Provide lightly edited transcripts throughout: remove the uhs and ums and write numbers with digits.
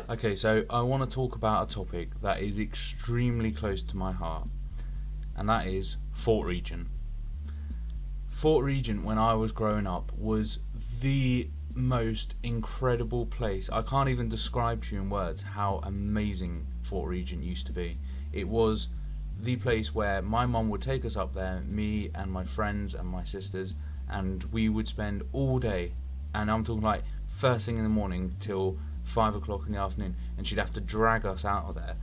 Okay, so I want to talk about a topic that is extremely close to my heart, and that is Fort Regent. Fort Regent, when I was growing up, was the most incredible place. I can't even describe to you in words how amazing Fort Regent used to be. It was the place where my mum would take us up there, me and my friends and my sisters, and we would spend all day, and I'm talking like first thing in the morning till 5 o'clock in the afternoon, and she'd have to drag us out of there.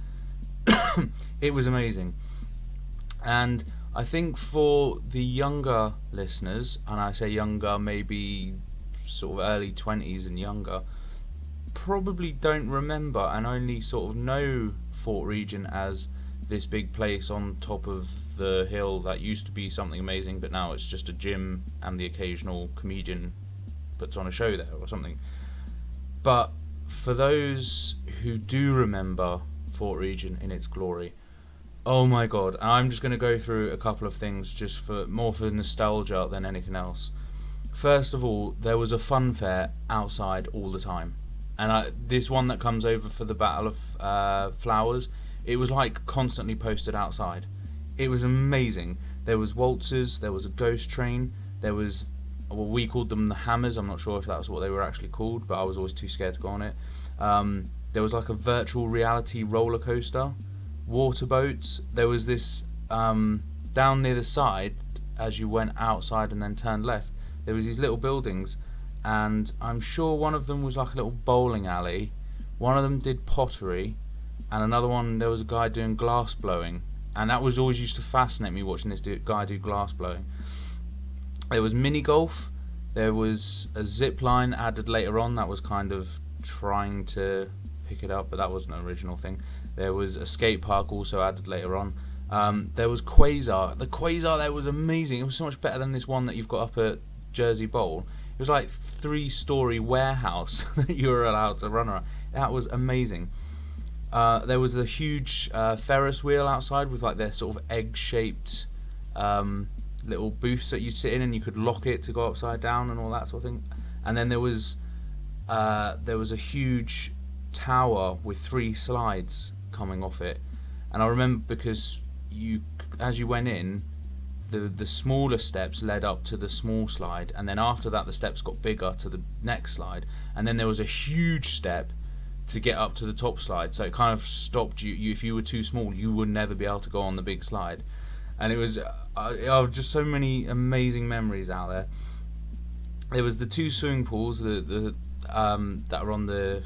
It was amazing. And I think for the younger listeners, and I say younger, maybe sort of early 20s and younger, probably don't remember and only sort of know Fort Regent as this big place on top of the hill that used to be something amazing, but now it's just a gym and the occasional comedian puts on a show there or something. But for those who do remember Fort Regent in its glory, oh my god, I'm just going to go through a couple of things just for more for nostalgia than anything else. First of all, there was a fun fair outside all the time. And this one that comes over for the Battle of Flowers, it was like constantly posted outside. It was amazing. There was waltzes, there was a ghost train, there was, well, we called them the hammers. I'm not sure if that was what they were actually called, but I was always too scared to go on it. There was like a virtual reality roller coaster, water boats. There was this down near the side as you went outside and then turned left. There was these little buildings, and I'm sure one of them was like a little bowling alley. One of them did pottery, and another one there was a guy doing glass blowing, and that was always used to fascinate me watching this guy do glass blowing. There was mini golf. There was a zip line added later on that was kind of trying to pick it up, but that wasn't an original thing. There was a skate park also added later on. There was Quasar. The Quasar there was amazing. It was so much better than this one that you've got up at Jersey Bowl. It was like 3-story warehouse that you were allowed to run around. That was amazing. There was a huge Ferris wheel outside with like their sort of egg-shaped little booths that you sit in, and you could lock it to go upside down and all that sort of thing. And then there was a huge tower with 3 slides coming off it. And I remember because as you went in, the smaller steps led up to the small slide, and then after that the steps got bigger to the next slide, and then there was a huge step to get up to the top slide, so it kind of stopped you if you were too small, you would never be able to go on the big slide. And it was just so many amazing memories out there. There was the 2 swimming pools that are on the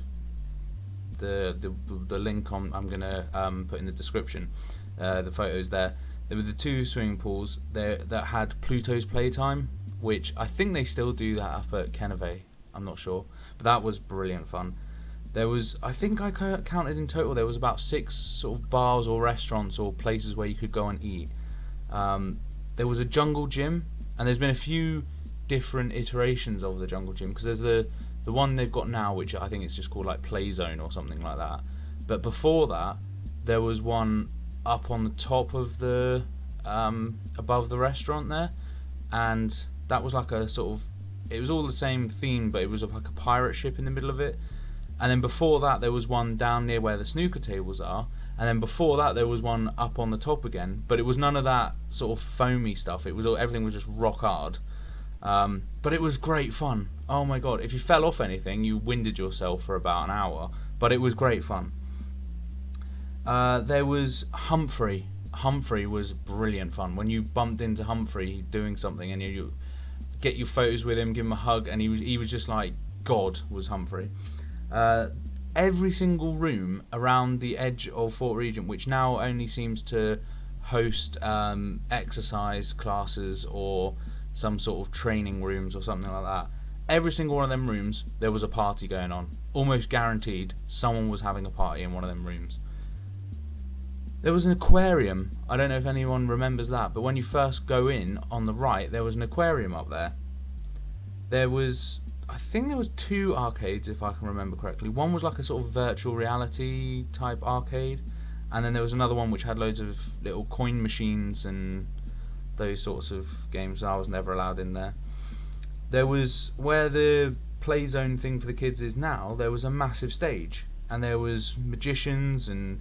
link I'm gonna put in the description, the photos there. There were the 2 swimming pools there that had Pluto's Playtime, which I think they still do that up at Kennervay. I'm not sure, but that was brilliant fun. There was, I think I counted in total, there was about 6 sort of bars or restaurants or places where you could go and eat. There was a jungle gym, and there's been a few different iterations of the jungle gym, because there's the one they've got now, which I think it's just called like Play Zone or something like that. But before that, there was one up on the top of the above the restaurant there, and that was like a sort of, it was all the same theme, but it was like a pirate ship in the middle of it. And then before that there was one down near where the snooker tables are, and then before that there was one up on the top again, but it was none of that sort of foamy stuff. It was everything was just rock hard. But it was great fun. Oh my god, if you fell off anything you winded yourself for about an hour, but it was great fun. There was Humphrey. Humphrey was brilliant fun. When you bumped into Humphrey doing something and you get your photos with him, give him a hug, and he was just like God was Humphrey. Every single room around the edge of Fort Regent, which now only seems to host exercise classes or some sort of training rooms or something like that, every single one of them rooms there was a party going on. Almost guaranteed someone was having a party in one of them rooms. There was an aquarium. I don't know if anyone remembers that, but when you first go in on the right, there was an aquarium up there. I think there was 2 arcades, if I can remember correctly. One was like a sort of virtual reality type arcade, and then there was another one which had loads of little coin machines and those sorts of games. I was never allowed in there. There was, where the play zone thing for the kids is now, there was a massive stage, and there was magicians and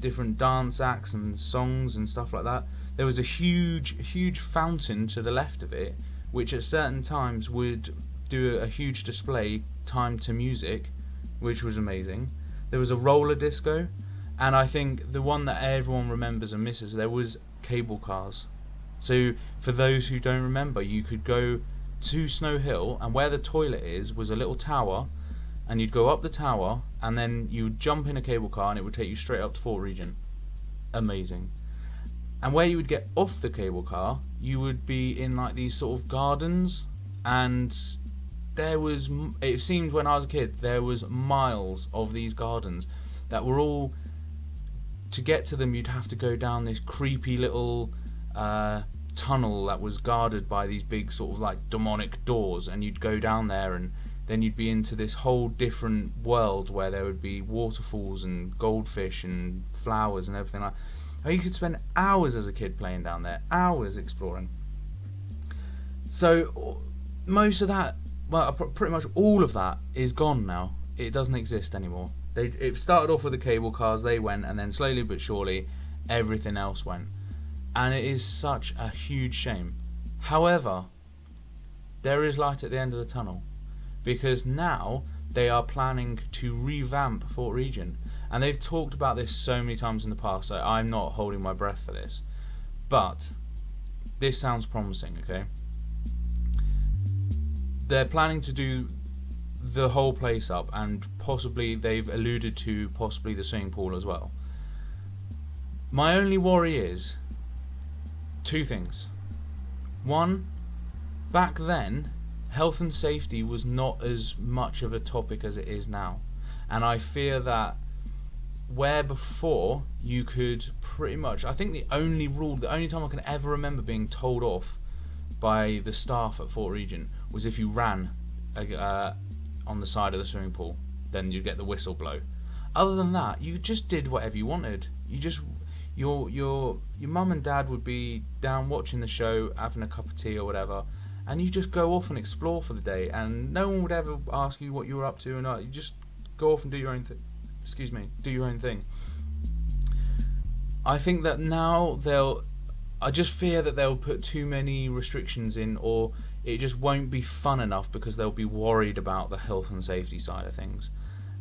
different dance acts and songs and stuff like that. There was a huge fountain to the left of it, which at certain times would do a huge display timed to music, which was amazing. There was a roller disco, and I think the one that everyone remembers and misses, there was cable cars. So for those who don't remember, you could go to Snow Hill, and where the toilet is was a little tower, and you'd go up the tower, and then you would jump in a cable car, and it would take you straight up to Fort Regent. Amazing. And where you would get off the cable car, you would be in like these sort of gardens, and it seemed when I was a kid, there was miles of these gardens that were all, to get to them you'd have to go down this creepy little tunnel that was guarded by these big sort of like demonic doors, and you'd go down there, and then you'd be into this whole different world where there would be waterfalls and goldfish and flowers and everything like that. You could spend hours as a kid playing down there, hours exploring. So most of that, well, pretty much all of that is gone now. It doesn't exist anymore. It started off with the cable cars, they went, and then slowly but surely everything else went. And it is such a huge shame. However, there is light at the end of the tunnel, because now they are planning to revamp Fort Regent. And they've talked about this so many times in the past, so I'm not holding my breath for this. But this sounds promising, okay? They're planning to do the whole place up, and possibly they've alluded to possibly the swimming pool as well. My only worry is two things. One, back then, health and safety was not as much of a topic as it is now. And I fear that where before you could pretty much, I think the only time I can ever remember being told off by the staff at Fort Regent was if you ran on the side of the swimming pool, then you'd get the whistle blow. Other than that, you just did whatever you wanted. You just, your mum and dad would be down watching the show, having a cup of tea or whatever, and you just go off and explore for the day, and no one would ever ask you what you were up to or not. You just go off and do your own thing. Do your own thing. I think that now I just fear that they'll put too many restrictions in, or it just won't be fun enough because they'll be worried about the health and safety side of things,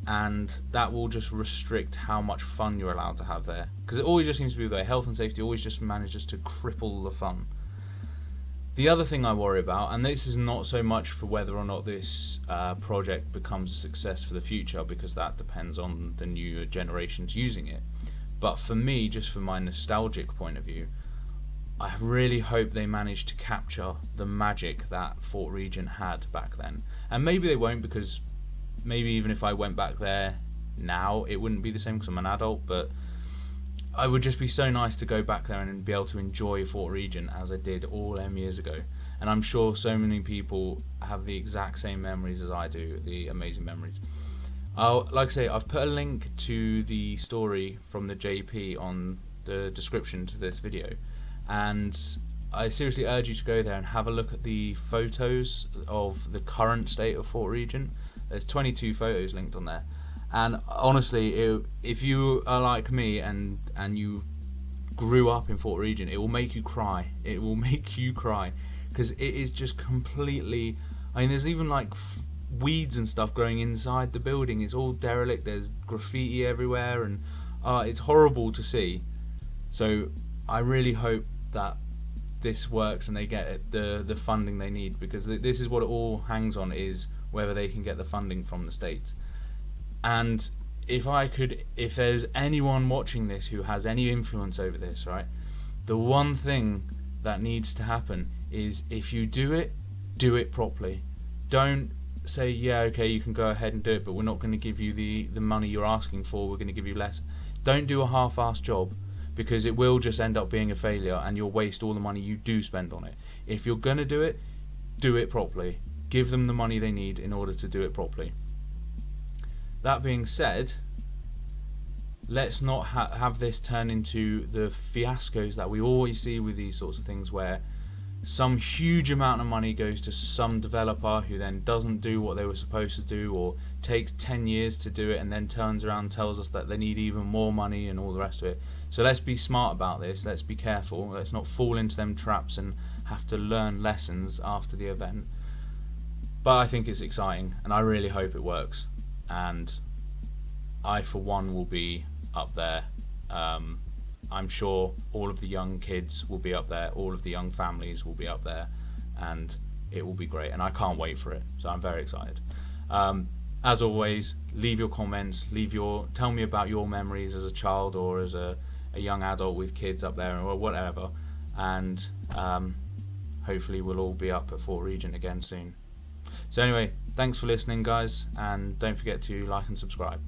and that will just restrict how much fun you're allowed to have there, because it always just seems to be the way. Health and safety always just manages to cripple the fun. The other thing I worry about, and this is not so much for whether or not this project becomes a success for the future, because that depends on the new generations using it, but for me, just from my nostalgic point of view, I really hope they manage to capture the magic that Fort Regent had back then. And maybe they won't, because maybe even if I went back there now, it wouldn't be the same because I'm an adult, but it would just be so nice to go back there and be able to enjoy Fort Regent as I did all them years ago. And I'm sure so many people have the exact same memories as I do, the amazing memories. Like I say, I've put a link to the story from the JP on the description to this video. And I seriously urge you to go there and have a look at the photos of the current state of Fort Regent. There's 22 photos linked on there. And honestly, if you are like me and you grew up in Fort Regent, it will make you cry. It will make you cry, because it is just completely, I mean, there's even like weeds and stuff growing inside the building. It's all derelict. There's graffiti everywhere, and it's horrible to see. So I really hope that this works and they get the funding they need, because this is what it all hangs on, is whether they can get the funding from the States. And if there's anyone watching this who has any influence over this, right, the one thing that needs to happen is, if you do it properly. Don't say, yeah, okay, you can go ahead and do it, but we're not going to give you the money you're asking for, we're going to give you less. Don't do a half-assed job, because it will just end up being a failure and you'll waste all the money you do spend on it. If you're going to do it properly. Give them the money they need in order to do it properly. That being said, let's not have this turn into the fiascos that we always see with these sorts of things, where some huge amount of money goes to some developer who then doesn't do what they were supposed to do, or takes 10 years to do it and then turns around and tells us that they need even more money and all the rest of it. So let's be smart about this, let's be careful, let's not fall into them traps and have to learn lessons after the event. But I think it's exciting and I really hope it works, and I for one will be up there. I'm sure all of the young kids will be up there, all of the young families will be up there, and it will be great, and I can't wait for it, so I'm very excited. As always, leave your comments, tell me about your memories as a child or as a young adult with kids up there or whatever, and hopefully we'll all be up at Fort Regent again soon. So anyway, thanks for listening guys, and don't forget to like and subscribe.